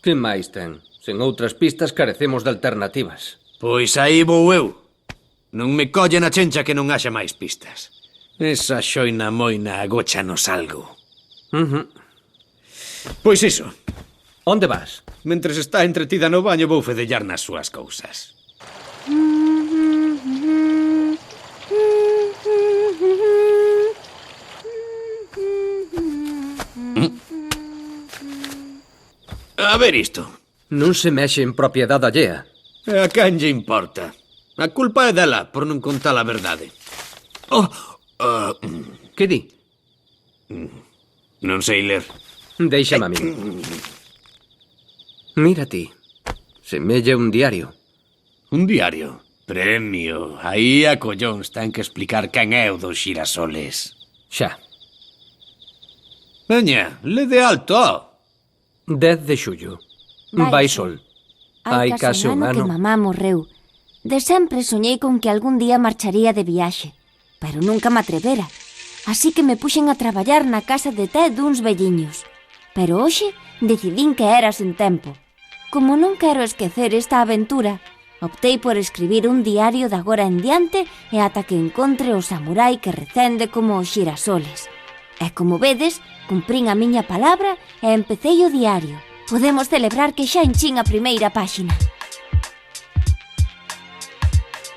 Que máis ten? Sen outras pistas carecemos de alternativas. Pois aí vou eu. Non me colle na chencha que non haxa máis pistas. Esa xoina moina agóchanos algo. Pois iso. Onde vas? Mentres está entretida no baño vou fedellar nas súas cousas. A ver isto. Non se mexe en propiedade allea. E a quen lle importa? A culpa é dela por non contar a verdade. Que di? Non sei ler. Déixame a min. Mira ti. Semella un diario. Un diario. Premio. Aí a collóns ten que explicar quen é o dos xirasoles. Xa. Veña, le de alto. 10 de xullo. Vai sol. Hai case un ano que mamá morreu. De sempre soñei con que algún día marcharía de viaxe, pero nunca me atrevera. Así que me puxen a traballar na casa de té duns velliños. Pero hoxe decidín que era sen tempo. Como non quero esquecer esta aventura, optei por escribir un diario de agora en diante e ata que encontre o samurái que recende como os xirasoles. E como vedes, cumprín a miña palabra e empecéi o diario. Podemos celebrar que xa enchín a primeira páxina.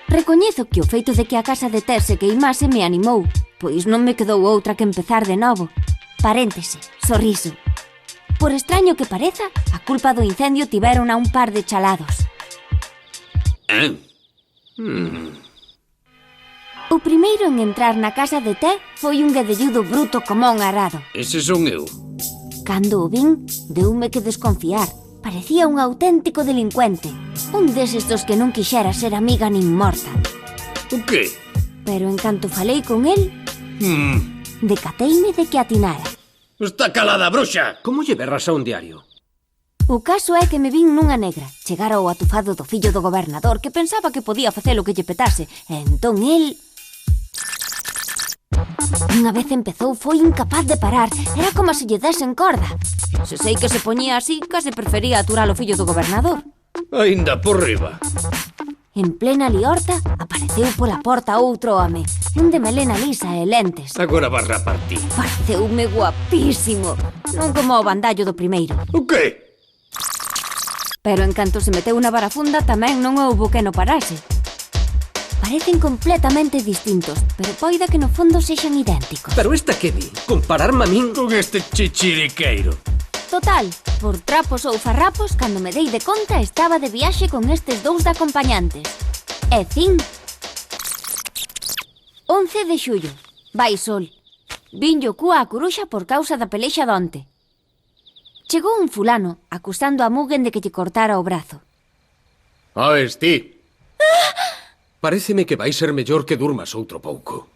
Recoñezo que o feito de que a casa de té se queimase me animou, pois non me quedou outra que empezar de novo. Paréntese, sorriso. Por extraño que pareza, a culpa do incendio tiveron a un par de chalados. O primeiro en entrar na casa de té foi un guedelludo bruto como un arado. Ese son eu. Cando o vin, deume que desconfiar. Parecía un auténtico delincuente. Un deses dos que non quixera ser amiga nin morta. O que? Pero en canto falei con el, decateime de que atinara. Está calada, bruxa! Como lle berras a un diario? O caso é que me vin nunha negra. Chegara o atufado do fillo do gobernador que pensaba que podía facer o que lle petase. E entón el... Unha vez empezou foi incapaz de parar. Era como se lle desen corda. Se sei que se poñía así, case prefería aturar o fillo do gobernador. Ainda por riba. En plena liorta, apareceu pola porta outro home, un de melena lisa e lentes. Agora vas a partir. Pareceume guapísimo, non como o bandallo do primeiro. O que? Pero en canto se meteu na barafunda tamén non houbo que no parase. Parecen completamente distintos, pero poida que no fondo sexan idénticos. Pero esta que di? Compararme a min? Con este chichiriqueiro. Total, por trapos ou farrapos, cando me dei de conta, estaba de viaxe con estes dous de acompañantes. E fin. 11 de xullo. Vai sol. Vinlle o cúa a coruxa por causa da pelexa donte. Chegou un fulano, acusando a Mugen de que lle cortara o brazo. Es ti. Paréceme que vai ser mellor que durmas outro pouco.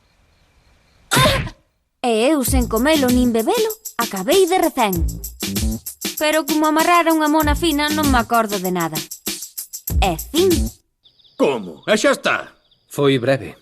E eu, sen comelo nin bebelo, acabei de recén. Pero como amarrara unha mona fina, non me acordo de nada. E fin. Como? E xa está? Foi breve.